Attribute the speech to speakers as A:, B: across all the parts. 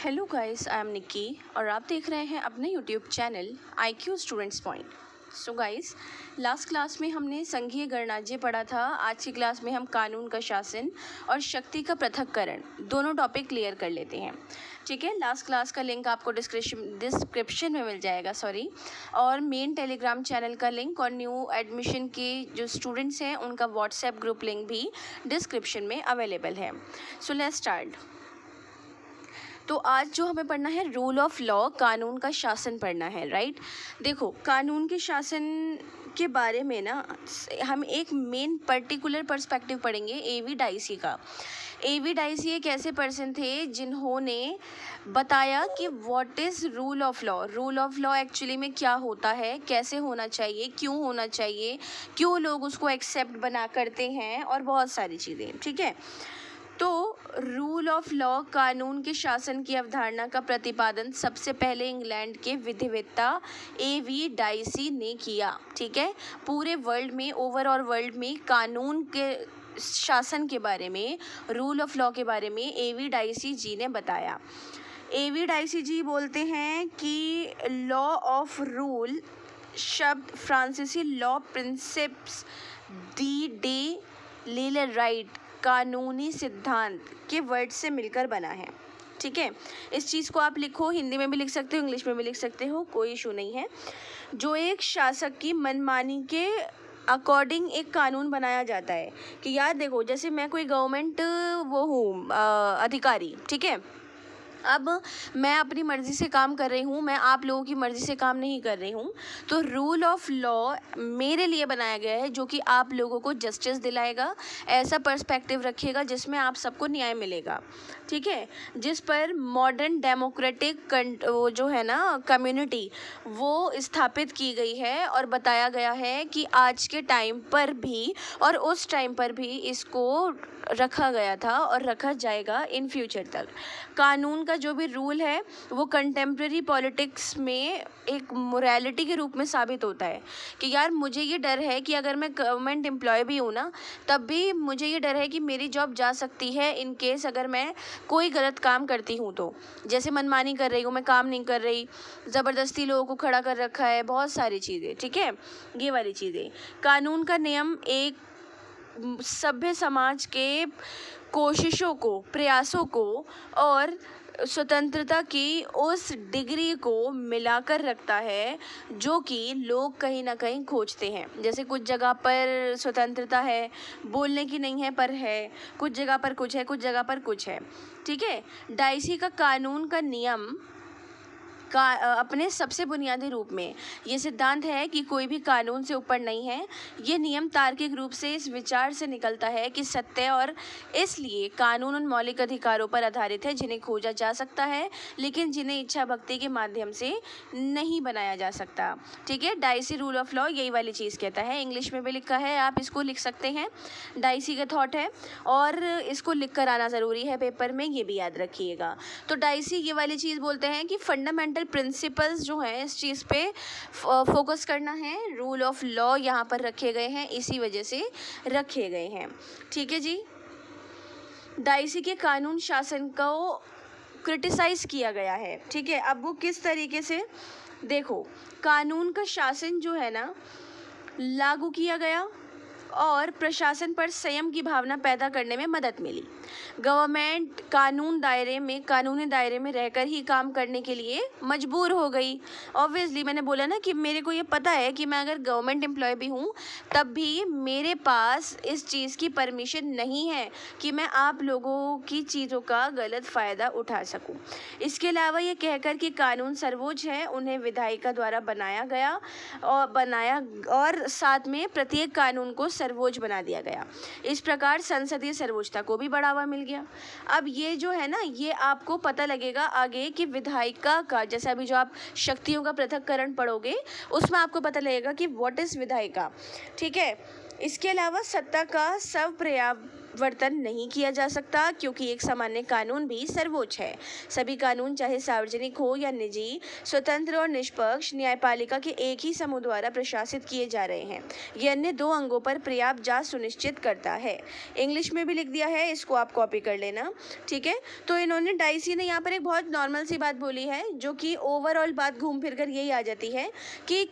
A: Hello guys, I am Nikki और आप देख रहे हैं अपने YouTube channel IQ students point. So guys, last class में हमने संघीय गणराज्य पढ़ा था। आज की क्लास में हम कानून का शासन और शक्ति का पृथक्करण दोनों टॉपिक क्लियर कर लेते हैं। ठीक है, लास्ट क्लास का लिंक आपको डिस्क्रिप्शन में मिल जाएगा और मेन टेलीग्राम चैनल का लिंक और न्यू एडमिशन के जो स्टूडेंट्स हैं उनका व्हाट्सएप ग्रुप लिंक भी डिस्क्रिप्शन में अवेलेबल है। So let's start. तो आज जो हमें पढ़ना है रूल ऑफ लॉ, कानून का शासन पढ़ना है, राइट। देखो, कानून के शासन के बारे में ना हम एक मेन पर्टिकुलर पर्सपेक्टिव पढ़ेंगे एवी डाइसी का। एवी डाइसी एक ऐसे पर्सन थे जिन्होंने बताया कि what is rule of law. Rule of law actually में क्या होता है, कैसे होना चाहिए, क्यों होना चाहिए, क्यों लोग उसको एक्सेप्ट बना करते हैं और बहुत सारी चीज़ें। ठीक है, तो रूल ऑफ लॉ, कानून के शासन की अवधारणा का प्रतिपादन सबसे पहले इंग्लैंड के विधिवेत्ता एवी डाइसी ने किया। ठीक है, पूरे वर्ल्ड में, ओवरऑल वर्ल्ड में कानून के शासन के बारे में, रूल ऑफ लॉ के बारे में एवी डाइसी जी ने बताया। एवी डाइसी जी बोलते हैं कि लॉ ऑफ रूल शब्द फ्रांसीसी लॉ प्रिंसिप्स दी डे लीले राइट, कानूनी सिद्धांत के वर्ड से मिलकर बना है। ठीक है, इस चीज़ को आप लिखो, हिंदी में भी लिख सकते हो, इंग्लिश में भी लिख सकते हो, कोई इशू नहीं है। जो एक शासक की मनमानी के अकॉर्डिंग एक कानून बनाया जाता है कि यार देखो, जैसे मैं कोई गवर्नमेंट वो हूँ अधिकारी, ठीक है, अब मैं अपनी मर्ज़ी से काम कर रही हूँ, मैं आप लोगों की मर्ज़ी से काम नहीं कर रही हूँ, तो रूल ऑफ लॉ मेरे लिए बनाया गया है जो कि आप लोगों को जस्टिस दिलाएगा, ऐसा पर्सपेक्टिव रखिएगा जिसमें आप सबको न्याय मिलेगा। ठीक है, जिस पर मॉडर्न डेमोक्रेटिक वो जो है ना कम्युनिटी, वो स्थापित की गई है और बताया गया है कि आज के टाइम पर भी और उस टाइम पर भी इसको रखा गया था और रखा जाएगा इन फ्यूचर तक। कानून का जो भी रूल है वो कंटेम्प्रेरी पॉलिटिक्स में एक मोरालिटी के रूप में साबित होता है कि यार मुझे ये डर है कि अगर मैं गवर्नमेंट एम्प्लॉय भी हूँ ना, तब भी मुझे ये डर है कि मेरी जॉब जा सकती है इन केस अगर मैं कोई गलत काम करती हूँ। तो जैसे मनमानी कर रही हूँ, मैं काम नहीं कर रही, ज़बरदस्ती लोगों को खड़ा कर रखा है, बहुत सारी चीज़ें। ठीक है, ये वाली चीज़ें। कानून का नियम एक सभ्य समाज के कोशिशों को, प्रयासों को और स्वतंत्रता की उस डिग्री को मिलाकर रखता है जो कि लोग कहीं ना कहीं खोजते हैं। जैसे कुछ जगह पर स्वतंत्रता है, बोलने की नहीं है पर है, कुछ जगह पर कुछ है, कुछ जगह पर कुछ है। ठीक है, डाइसी का कानून का नियम का अपने सबसे बुनियादी रूप में ये सिद्धांत है कि कोई भी कानून से ऊपर नहीं है। ये नियम तार्किक रूप से इस विचार से निकलता है कि सत्य और इसलिए कानून उन मौलिक अधिकारों पर आधारित है जिन्हें खोजा जा सकता है लेकिन जिन्हें इच्छा भक्ति के माध्यम से नहीं बनाया जा सकता। ठीक है, डाइसी रूल ऑफ लॉ यही वाली चीज़ कहता है। इंग्लिश में भी लिखा है, आप इसको लिख सकते हैं, डाइसी का थॉट है और इसको लिख कर आना ज़रूरी है पेपर में, ये भी याद रखिएगा। तो डाइसी ये वाली चीज़ बोलते हैं कि फंडामेंटल प्रिंसिपल्स जो हैं इस चीज़ पे फोकस करना है। रूल ऑफ लॉ यहाँ पर रखे गए हैं, इसी वजह से रखे गए हैं। ठीक है जी, डाइसी के कानून शासन को क्रिटिसाइज किया गया है। ठीक है, अब वो किस तरीके से, देखो, कानून का शासन जो है ना लागू किया गया और प्रशासन पर संयम की भावना पैदा करने में मदद मिली। गवर्नमेंट कानूनी दायरे में रहकर ही काम करने के लिए मजबूर हो गई। ऑब्वियसली मैंने बोला ना कि मेरे को ये पता है कि मैं अगर गवर्नमेंट एम्प्लॉय भी हूँ तब भी मेरे पास इस चीज़ की परमिशन नहीं है कि मैं आप लोगों की चीज़ों का गलत फ़ायदा उठा सकूँ। इसके अलावा ये कहकर कि कानून सर्वोच्च है, उन्हें विधायिका द्वारा बनाया और साथ में प्रत्येक कानून को सर्वोच्च बना दिया गया। इस प्रकार संसदीय सर्वोच्चता को भी बढ़ावा मिल गया। अब ये जो है ना, ये आपको पता लगेगा आगे कि विधायिका का, जैसे अभी जो आप शक्तियों का पृथक्करण पढ़ोगे उसमें आपको पता लगेगा कि व्हाट इज विधायिका। ठीक है, इसके अलावा सत्ता का परिवर्तन नहीं किया जा सकता, क्योंकि एक सामान्य कानून भी सर्वोच्च है। सभी कानून, चाहे सार्वजनिक हो या निजी, स्वतंत्र और निष्पक्ष न्यायपालिका के एक ही समूह द्वारा प्रशासित किए जा रहे हैं। ये अन्य 2 अंगों पर पर्याप्त जांच सुनिश्चित करता है। इंग्लिश में भी लिख दिया है, इसको आप कॉपी कर लेना, ठीक है। तो इन्होंने डाइसी ने यहाँ पर एक बहुत नॉर्मल सी बात बोली है, जो कि ओवरऑल बात घूम फिर कर यही आ जाती है कि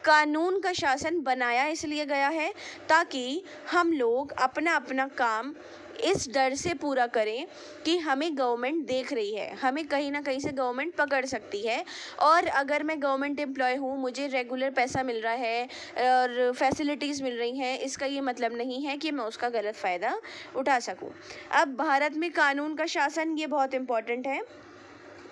A: कानून का शासन बनाया इसलिए गया है ताकि हम लोग अपना अपना काम इस डर से पूरा करें कि हमें गवर्नमेंट देख रही है, हमें कहीं ना कहीं से गवर्नमेंट पकड़ सकती है। और अगर मैं गवर्नमेंट एम्प्लॉय हूँ, मुझे रेगुलर पैसा मिल रहा है और फैसिलिटीज़ मिल रही हैं, इसका ये मतलब नहीं है कि मैं उसका गलत फ़ायदा उठा सकूँ। अब भारत में कानून का शासन, ये बहुत इम्पॉर्टेंट है।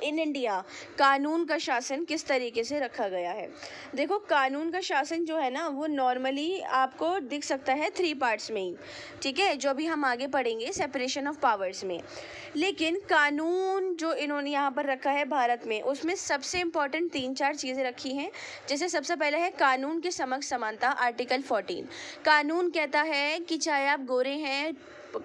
A: इन इंडिया कानून का शासन किस तरीके से रखा गया है। देखो, कानून का शासन जो है ना, वो नॉर्मली आपको दिख सकता है 3 पार्ट्स में ही, ठीक है, जो भी हम आगे पढ़ेंगे सेपरेशन ऑफ पावर्स में। लेकिन कानून जो इन्होंने यहाँ पर रखा है भारत में, उसमें सबसे इम्पॉर्टेंट 3-4 चीज़ें रखी हैं। जैसे सबसे पहले है कानून के समक्ष समानता, आर्टिकल 14। कानून कहता है कि चाहे आप गोरे हैं,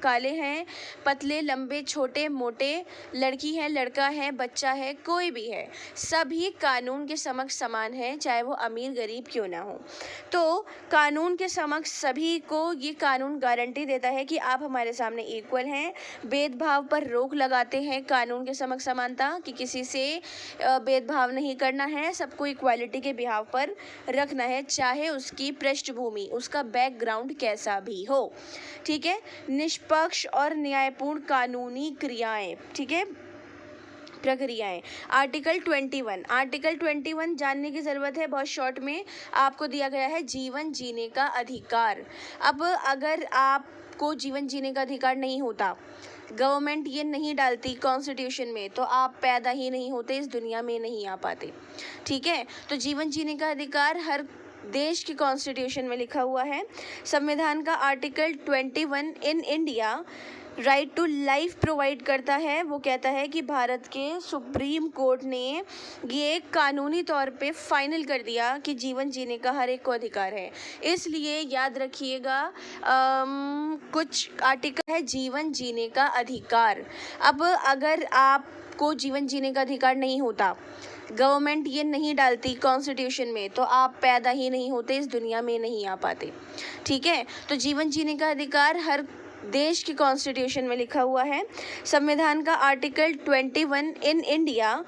A: काले हैं, पतले, लंबे, छोटे, मोटे, लड़की है, लड़का है, बच्चा है, कोई भी है, सभी कानून के समक्ष समान है, चाहे वो अमीर गरीब क्यों ना हो। तो कानून के समक्ष सभी को ये कानून गारंटी देता है कि आप हमारे सामने इक्वल हैं। भेदभाव पर रोक लगाते हैं कानून के समक्ष समानता, कि किसी से भेदभाव नहीं करना है, सबको इक्वालिटी के बिहाव पर रखना है, चाहे उसकी पृष्ठभूमि, उसका बैकग्राउंड कैसा भी हो, ठीक है। निष्पक्ष और न्यायपूर्ण कानूनी क्रियाएं, ठीक है, प्रक्रियाएं। आर्टिकल 21 जानने की ज़रूरत है, बहुत शॉर्ट में आपको दिया गया है, जीवन जीने का अधिकार। अब अगर आपको जीवन जीने का अधिकार नहीं होता, गवर्नमेंट ये नहीं डालती कॉन्स्टिट्यूशन में, तो आप पैदा ही नहीं होते, इस दुनिया में नहीं आ पाते, ठीक है। तो जीवन जीने का अधिकार हर देश की कॉन्स्टिट्यूशन में लिखा हुआ है। संविधान का article 21 in India right to life provide करता है। वो कहता है कि भारत के सुप्रीम कोर्ट ने ये कानूनी तौर पे फाइनल कर दिया कि जीवन जीने का हर एक को अधिकार है। इसलिए याद रखिएगा, कुछ आर्टिकल है जीवन जीने का अधिकार। अब अगर आपको जीवन जीने का अधिकार नहीं होता, गवर्नमेंट ये नहीं डालती कॉन्स्टिट्यूशन में, तो आप पैदा ही नहीं होते, इस दुनिया में नहीं आ पाते, ठीक है। तो जीवन जीने का अधिकार हर देश की कॉन्स्टिट्यूशन में लिखा हुआ है। संविधान का article 21 in India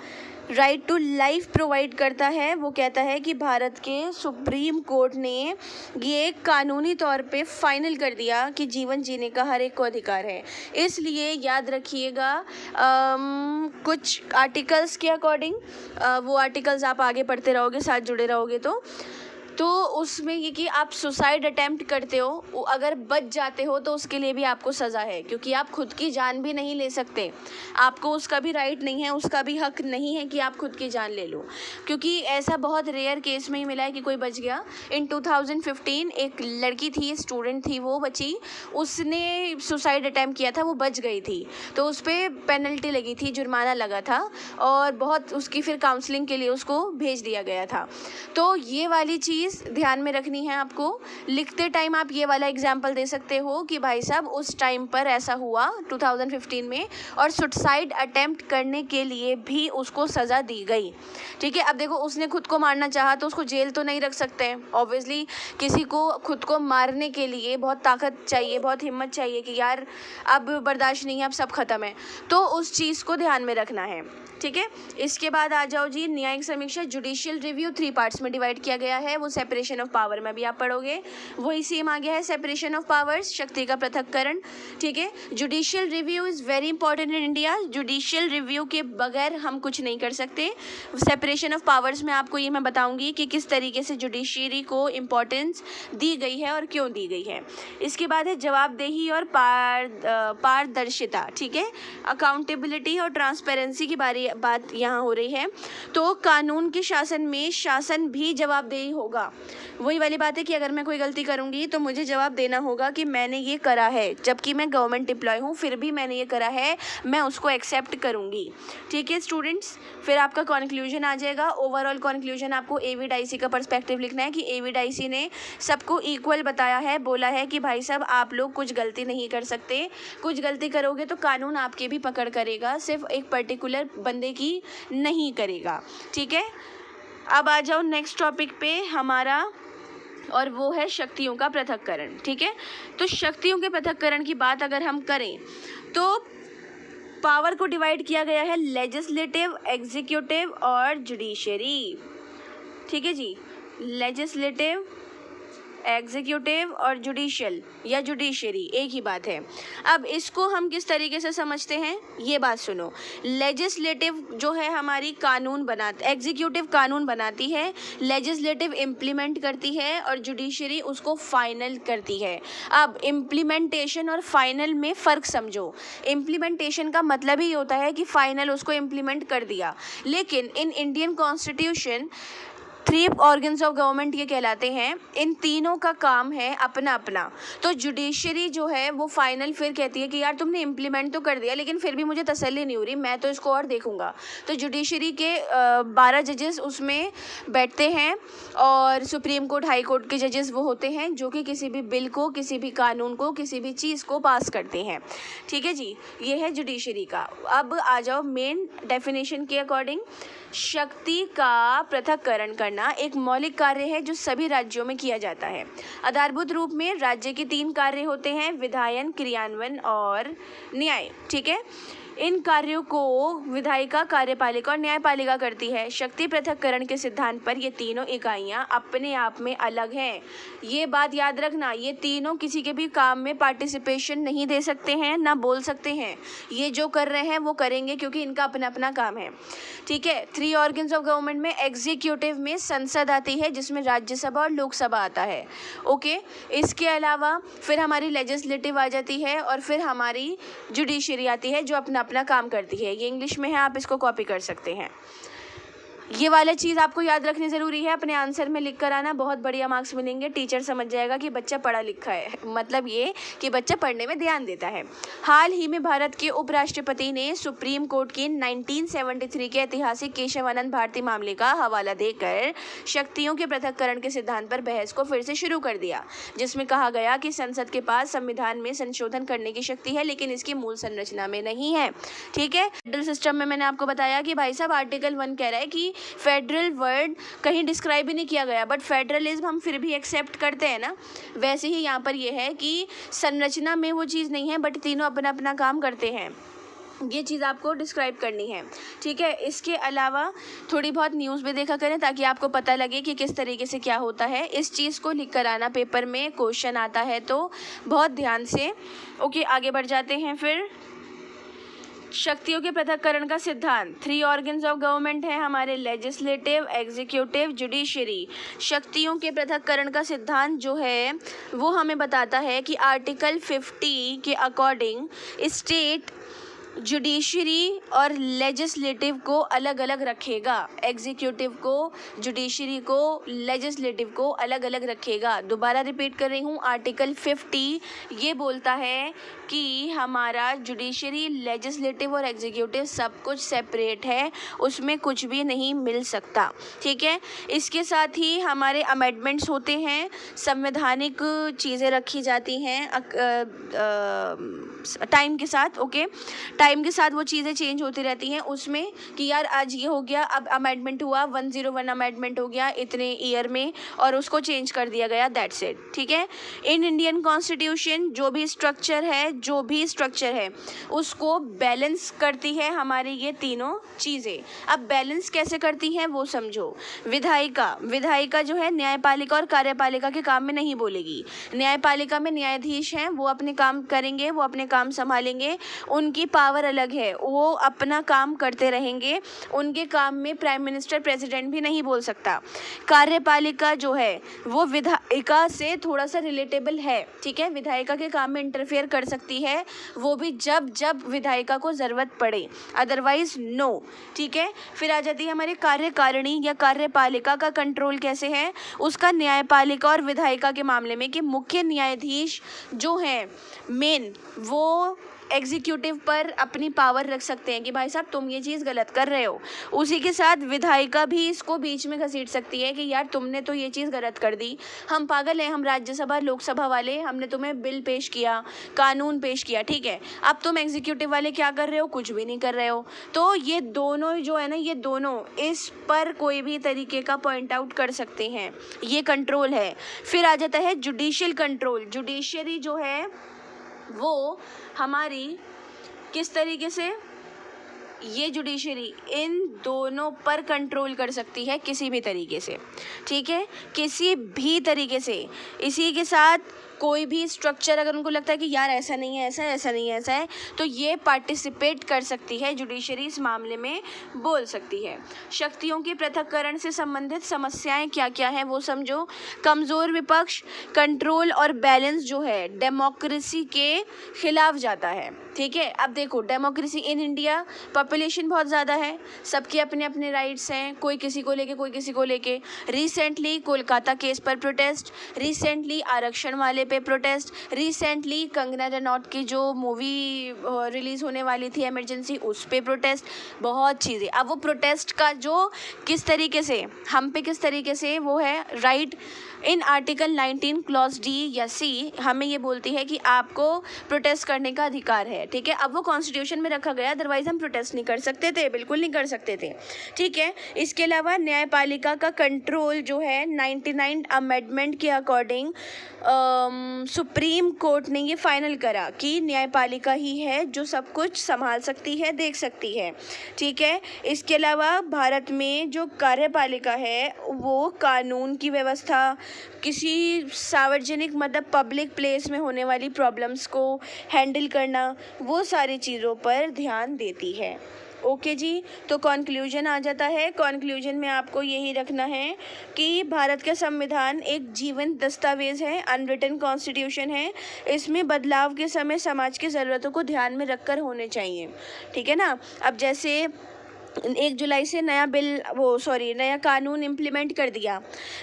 A: right to life provide करता है। वो कहता है कि भारत के सुप्रीम कोर्ट ने ये कानूनी तौर पे फाइनल कर दिया कि जीवन जीने का हर एक को अधिकार है। इसलिए याद रखिएगा, कुछ आर्टिकल्स के अकॉर्डिंग, वो आर्टिकल्स आप आगे पढ़ते रहोगे, साथ जुड़े रहोगे तो उसमें ये कि आप सुसाइड अटेम्प्ट करते हो, अगर बच जाते हो तो उसके लिए भी आपको सज़ा है, क्योंकि आप खुद की जान भी नहीं ले सकते, आपको उसका भी राइट नहीं है, उसका भी हक नहीं है कि आप खुद की जान ले लो, क्योंकि ऐसा बहुत रेयर केस में ही मिला है कि कोई बच गया। इन 2015 एक लड़की थी, स्टूडेंट थी, वो बची, उसने सुसाइड अटेम्प्ट किया था, वो बच गई थी, तो उस पर पेनल्टी लगी थी, जुर्माना लगा था, और बहुत उसकी फिर काउंसलिंग के लिए उसको भेज दिया गया था। तो ये वाली चीज़ ध्यान में रखनी है आपको। लिखते टाइम आप ये वाला एग्जाम्पल दे सकते हो कि भाई साहब उस टाइम पर ऐसा हुआ 2015 में, और सुसाइड अटेम्प्ट करने के लिए भी उसको सज़ा दी गई, ठीक है। अब देखो, उसने खुद को मारना चाहा तो उसको जेल तो नहीं रख सकते हैं, ऑब्वियसली किसी को खुद को मारने के लिए बहुत ताकत चाहिए, बहुत हिम्मत चाहिए कि यार अब बर्दाश्त नहीं है, अब सब ख़त्म है, तो उस चीज़ को ध्यान में रखना है, ठीक है। इसके बाद आ जाओ जी, न्यायिक समीक्षा, जुडिशियल रिव्यू 3 पार्ट्स में डिवाइड किया गया है, वो सेपरेशन ऑफ पावर में भी आप पढ़ोगे, वही सेम आ गया है, सेपरेशन ऑफ पावर्स, शक्ति का पृथक्करण, ठीक है। Judicial review is very important in India, judicial review के बगैर हम कुछ नहीं कर सकते। सेपरेशन ऑफ पावर्स में आपको ये मैं बताऊंगी कि किस तरीके से जुडिशियरी को इम्पोर्टेंस दी गई है और क्यों दी गई है। इसके बाद है जवाबदेही और पारदर्शिता, ठीक है, अकाउंटेबिलिटी और ट्रांसपेरेंसी की बात यहाँ हो रही है। तो कानून के शासन में शासन भी जवाबदेही होगा, होगा। वही वाली बात है कि अगर मैं कोई गलती करूँगी तो मुझे जवाब देना होगा कि मैंने ये करा है, जबकि मैं गवर्नमेंट एम्प्लॉय हूँ फिर भी मैंने ये करा है, मैं उसको एक्सेप्ट करूँगी। ठीक है स्टूडेंट्स, फिर आपका कॉन्क्लूजन आ जाएगा। ओवरऑल कॉन्क्लूजन आपको एविड-आईसी का पर्सपेक्टिव लिखना है कि एविड-आईसी ने सबको इक्वल बताया है, बोला है कि भाई साहब आप लोग कुछ गलती नहीं कर सकते, कुछ गलती करोगे तो कानून आपके भी पकड़ करेगा, सिर्फ एक पर्टिकुलर बंदे की नहीं करेगा। ठीक है, अब आ जाओ नेक्स्ट टॉपिक पे हमारा, और वो है शक्तियों का पृथक्करण। ठीक है, तो शक्तियों के पृथक्करण की बात अगर हम करें तो पावर को डिवाइड किया गया है लेजिस्लेटिव, एग्जीक्यूटिव और जुडिशरी। ठीक है जी, लेजिस्लेटिव, एग्जीक्यूटिव और जुडिशियल या जुडिशरी एक ही बात है। अब इसको हम किस तरीके से समझते हैं ये बात सुनो। लेजिस्लेटिव जो है हमारी कानून बनाती, एग्जीक्यूटिव कानून बनाती है, लेजिस्लेटिव इम्प्लीमेंट करती है और जुडिशरी उसको फाइनल करती है। अब इम्प्लीमेंटेशन और फाइनल में फ़र्क समझो। इम्प्लीमेंटेशन का मतलब ही होता है कि फाइनल उसको इम्प्लीमेंट कर दिया, लेकिन in Indian constitution 3 organs of government ये कहलाते हैं, इन तीनों का काम है अपना अपना। तो जुडिशरी जो है वो फाइनल फिर कहती है कि यार तुमने इम्प्लीमेंट तो कर दिया लेकिन फिर भी मुझे तसल्ली नहीं हो रही, मैं तो इसको और देखूंगा। तो जुडिशरी के 12 जजेस उसमें बैठते हैं और सुप्रीम कोर्ट, हाई कोर्ट के जजेस वो होते हैं जो कि किसी भी बिल को, किसी भी कानून को, किसी भी चीज़ को पास करते हैं। ठीक है जी, ये है जुडिशरी का। अब आ जाओ मेन डेफिनेशन के अकॉर्डिंग। शक्ति का पृथक्करण करना एक मौलिक कार्य है जो सभी राज्यों में किया जाता है। आधारभूत रूप में राज्य के 3 कार्य होते हैं, विधायन, क्रियान्वयन और न्याय। ठीक है, इन कार्यों को विधायिका, कार्यपालिका और न्यायपालिका करती है। शक्ति पृथक्करण के सिद्धांत पर ये तीनों इकाइयां अपने आप में अलग हैं। ये बात याद रखना, ये तीनों किसी के भी काम में पार्टिसिपेशन नहीं दे सकते हैं, ना बोल सकते हैं। ये जो कर रहे हैं वो करेंगे क्योंकि इनका अपना अपना काम है। ठीक है, 3 ऑर्गन्स ऑफ गवर्नमेंट में एग्जीक्यूटिव में संसद आती है जिसमें राज्यसभा और लोकसभा आता है। ओके, इसके अलावा फिर हमारी लेजिस्लेटिव आ जाती है और फिर हमारी जुडिशरी आती है जो अपना काम करती है। ये इंग्लिश में है, आप इसको कॉपी कर सकते हैं। ये वाला चीज़ आपको याद रखनी ज़रूरी है, अपने आंसर में लिख कर आना, बहुत बढ़िया मार्क्स मिलेंगे। टीचर समझ जाएगा कि बच्चा पढ़ा लिखा है, मतलब ये कि बच्चा पढ़ने में ध्यान देता है। हाल ही में भारत के उपराष्ट्रपति ने सुप्रीम कोर्ट के 1973 के ऐतिहासिक केशवानंद भारती मामले का हवाला देकर शक्तियों के पृथक्करण के सिद्धांत पर बहस को फिर से शुरू कर दिया, जिसमें कहा गया कि संसद के पास संविधान में संशोधन करने की शक्ति है लेकिन इसकी मूल संरचना में नहीं है। ठीक है, फेडरल सिस्टम में मैंने आपको बताया कि भाई साहब आर्टिकल 1 कह रहा है कि फेडरल वर्ड कहीं डिस्क्राइब ही नहीं किया गया, बट फेडरलिज्म हम फिर भी एक्सेप्ट करते हैं ना। वैसे ही यहाँ पर यह है कि संरचना में वो चीज़ नहीं है बट तीनों अपना अपना काम करते हैं। ये चीज़ आपको डिस्क्राइब करनी है। ठीक है, इसके अलावा थोड़ी बहुत न्यूज़ भी देखा करें ताकि आपको पता लगे कि किस तरीके से क्या होता है। इस चीज़ को लिख कर आना पेपर में, क्वेश्चन आता है तो बहुत ध्यान से। ओके, आगे बढ़ जाते हैं। फिर शक्तियों के पृथक्करण का सिद्धांत, 3 ऑर्गन्स ऑफ गवर्नमेंट है हमारे, लेजिस्लेटिव, एग्जीक्यूटिव, जुडिशरी। शक्तियों के पृथक्करण का सिद्धांत जो है वो हमें बताता है कि आर्टिकल 50 के अकॉर्डिंग स्टेट जुडिशरी और लेजिस्लेटिव को अलग अलग रखेगा, एग्जीक्यूटिव को, जुडिशरी को, लेजिस्लेटिव को अलग अलग रखेगा। दोबारा रिपीट कर रही हूँ, आर्टिकल 50 ये बोलता है कि हमारा जुडिशरी, लेजिस्लेटिव और एग्जीक्यूटिव सब कुछ सेपरेट है, उसमें कुछ भी नहीं मिल सकता। ठीक है, इसके साथ ही हमारे अमेंडमेंट्स होते हैं, संवैधानिक चीज़ें रखी जाती हैं टाइम के साथ। ओके, टाइम के साथ वो चीज़ें चेंज होती रहती हैं उसमें कि यार आज ये हो गया, अब अमेंडमेंट हुआ, 101 अमेंडमेंट हो गया इतने ईयर में और उसको चेंज कर दिया गया, दैट्स इट। ठीक है, इन इंडियन कॉन्स्टिट्यूशन जो भी स्ट्रक्चर है उसको बैलेंस करती है हमारी ये तीनों चीज़ें। अब बैलेंस कैसे करती हैं वो समझो। विधायिका जो है न्यायपालिका और कार्यपालिका के काम में नहीं बोलेगी। न्यायपालिका में न्यायाधीश हैं, वो अपने काम करेंगे, वो अपने काम संभालेंगे, उनकी पावर पावर अलग है, वो अपना काम करते रहेंगे, उनके काम में प्राइम मिनिस्टर प्रेसिडेंट भी नहीं बोल सकता। कार्यपालिका जो है वो विधायिका से थोड़ा सा रिलेटेबल है, ठीक है, विधायिका के काम में इंटरफेयर कर सकती है, वो भी जब जब विधायिका को ज़रूरत पड़े, अदरवाइज नो, ठीक है। फिर आ जाती है हमारी कार्यकारिणी या कार्यपालिका का कंट्रोल कैसे है, उसका न्यायपालिका और विधायिका के मामले में कि मुख्य न्यायाधीश जो हैं मेन, वो एग्जीक्यूटिव पर अपनी पावर रख सकते हैं कि भाई साहब तुम ये चीज़ गलत कर रहे हो। उसी के साथ विधायिका भी इसको बीच में घसीट सकती है कि यार तुमने तो ये चीज़ गलत कर दी, हम पागल हैं, हम राज्यसभा लोकसभा वाले, हमने तुम्हें बिल पेश किया, कानून पेश किया, ठीक है, अब तुम एग्जीक्यूटिव वाले क्या कर रहे हो, कुछ भी नहीं कर रहे हो। तो ये दोनों जो है ना, ये दोनों इस पर कोई भी तरीके का पॉइंट आउट कर सकते हैं, ये कंट्रोल है। फिर आ जाता है जुडिशियल कंट्रोल। जुडिशरी जो है वो हमारी किस तरीके से, ये जुडिशरी इन दोनों पर कंट्रोल कर सकती है किसी भी तरीके से, ठीक है, किसी भी तरीके से। इसी के साथ कोई भी स्ट्रक्चर अगर उनको लगता है कि यार ऐसा नहीं है, ऐसा है, ऐसा नहीं है, ऐसा है, तो ये पार्टिसिपेट कर सकती है, जुडिशरी इस मामले में बोल सकती है। शक्तियों के पृथक्करण से संबंधित समस्याएं क्या क्या हैं वो समझो। कमज़ोर विपक्ष, कंट्रोल और बैलेंस जो है डेमोक्रेसी के खिलाफ जाता है, ठीक है। अब देखो डेमोक्रेसी इन इंडिया, पॉपुलेशन बहुत ज़्यादा है, सबके अपने अपने राइट्स हैं, कोई किसी को लेके कोई किसी को लेके। रिसेंटली कोलकाता केस पर प्रोटेस्ट, रिसेंटली आरक्षण वाले पे प्रोटेस्ट, रिसेंटली कंगना रनौत की जो मूवी रिलीज़ होने वाली थी इमरजेंसी, उस पे प्रोटेस्ट, बहुत चीज़ें। अब वो प्रोटेस्ट का जो किस तरीके से हम पे किस तरीके से वो है right, in article 19 clause D या सी हमें ये बोलती है कि आपको प्रोटेस्ट करने का अधिकार है, ठीक है। अब वो कॉन्स्टिट्यूशन में रखा गया, अदरवाइज हम प्रोटेस्ट नहीं कर सकते थे, बिल्कुल नहीं कर सकते थे, ठीक है। इसके अलावा न्यायपालिका का कंट्रोल जो है 99 अमेंडमेंट के अकॉर्डिंग सुप्रीम कोर्ट ने ये फाइनल करा कि न्यायपालिका ही है जो सब कुछ संभाल सकती है, देख सकती है, ठीक है। इसके अलावा भारत में जो कार्यपालिका है वो कानून की व्यवस्था, किसी सार्वजनिक मतलब पब्लिक प्लेस में होने वाली प्रॉब्लम्स को हैंडल करना, वो सारी चीज़ों पर ध्यान देती है। ओके जी, तो कॉन्क्लूजन आ जाता है। कॉन्क्लूजन में आपको यही रखना है कि भारत का संविधान एक जीवंत दस्तावेज़ है, अनरिटन कॉन्स्टिट्यूशन है, इसमें बदलाव के समय समाज की ज़रूरतों को ध्यान में रखकर होने चाहिए, ठीक है ना। अब जैसे 1 जुलाई से नया कानून इम्प्लीमेंट कर दिया,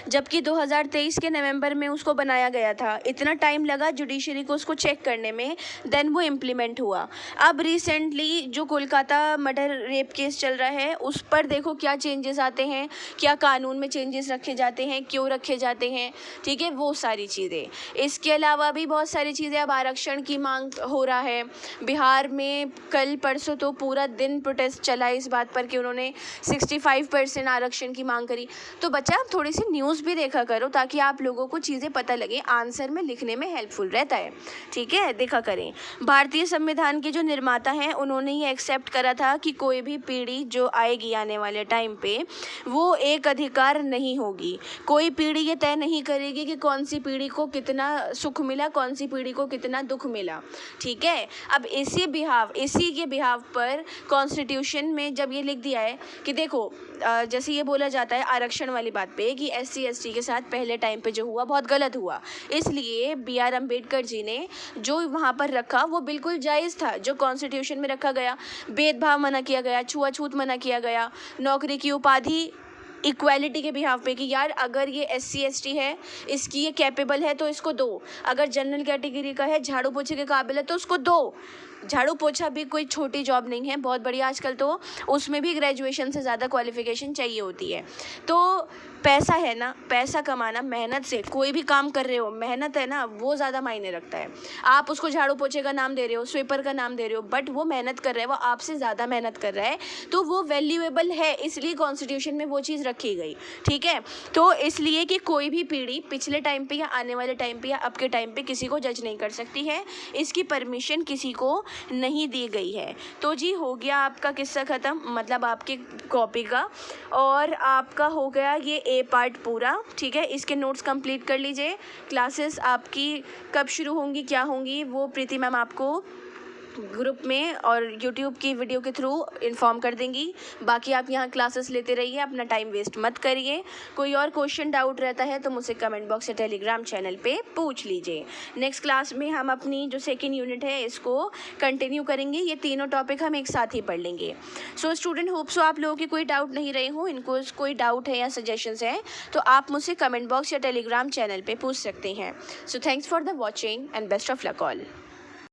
A: जबकि 2023 के नवंबर में उसको बनाया गया था, इतना टाइम लगा जुडिशरी को उसको चेक करने में, देन वो इम्प्लीमेंट हुआ। अब रिसेंटली जो कोलकाता मर्डर रेप केस चल रहा है उस पर देखो क्या चेंजेस आते हैं, क्या कानून में चेंजेस रखे जाते हैं, क्यों रखे जाते हैं, ठीक है, वो सारी चीज़ें। इसके अलावा भी बहुत सारी चीज़ें, अब आरक्षण की मांग हो रहा है बिहार में, कल परसों तो पूरा दिन प्रोटेस्ट चला इस बात पर कि उन्होंने 65% आरक्षण की मांग करी। तो बच्चा आप थोड़ी सी न्यूज़ भी देखा करो ताकि आप लोगों को चीज़ें पता लगे, आंसर में लिखने में हेल्पफुल रहता है, ठीक है, देखा करें। भारतीय संविधान के जो निर्माता हैं उन्होंने ये एक्सेप्ट करा था कि कोई भी पीढ़ी जो आएगी आने वाले टाइम पे वो एक अधिकार नहीं होगी, कोई पीढ़ी ये तय नहीं करेगी कि कौन सी पीढ़ी को कितना सुख मिला, कौन सी पीढ़ी को कितना दुख मिला, ठीक है। अब इसी के बिहाव पर कॉन्स्टिट्यूशन में जब ये लिख दिया है कि देखो जैसे ये बोला जाता है आरक्षण वाली बात पे कि SC ST के साथ पहले टाइम पे जो हुआ बहुत गलत हुआ, इसलिए BR अम्बेडकर जी ने जो वहाँ पर रखा वो बिल्कुल जायज़ था, जो कॉन्स्टिट्यूशन में रखा गया। भेदभाव मना किया गया, छुआछूत मना किया गया, नौकरी की उपाधि इक्वालिटी के बिहाव पे कि यार अगर ये SC ST है, इसकी ये कैपेबल है तो इसको दो, अगर जनरल कैटेगरी का है, झाड़ू पोछे के काबिल है तो उसको दो। झाड़ू पोछा भी कोई छोटी जॉब नहीं है, बहुत बढ़िया, आजकल तो उसमें भी ग्रेजुएशन से ज़्यादा क्वालिफ़िकेशन चाहिए होती है। तो पैसा है ना, पैसा कमाना मेहनत से, कोई भी काम कर रहे हो मेहनत है ना, वो ज़्यादा मायने रखता है। आप उसको झाड़ू पोछे का नाम दे रहे हो, स्वीपर का नाम दे रहे हो, बट वो मेहनत कर रहा है, वो आपसे ज़्यादा मेहनत कर रहा है, तो वो वैल्यूएबल है, इसलिए कॉन्स्टिट्यूशन में वो चीज़ रखी गई, ठीक है। तो इसलिए कि कोई भी पीढ़ी पिछले टाइम पे या आने वाले टाइम पे या अब के टाइम पे किसी को जज नहीं कर सकती है, इसकी परमिशन किसी को नहीं दी गई है। तो जी हो गया आपका किस्सा ख़त्म, मतलब आपकी कॉपी का, और आपका हो गया ये A पार्ट पूरा, ठीक है। इसके नोट्स कंप्लीट कर लीजिए। क्लासेस आपकी कब शुरू होंगी, क्या होंगी, वो प्रीति मैम आपको ग्रुप में और यूट्यूब की वीडियो के थ्रू इन्फॉर्म कर देंगी। बाकी आप यहाँ क्लासेस लेते रहिए, अपना टाइम वेस्ट मत करिए। कोई और क्वेश्चन डाउट रहता है तो मुझसे कमेंट बॉक्स या टेलीग्राम चैनल पे पूछ लीजिए। नेक्स्ट क्लास में हम अपनी जो सेकेंड यूनिट है इसको कंटिन्यू करेंगे। ये तीनों टॉपिक हम एक साथ ही पढ़ लेंगे। सो स्टूडेंट, होप सो आप लोगों के कोई डाउट नहीं रहे हो। इनको कोई डाउट है या सजेशंस है तो आप मुझसे कमेंट बॉक्स या टेलीग्राम चैनल पे पूछ सकते हैं। So thanks for the watching and best of luck all.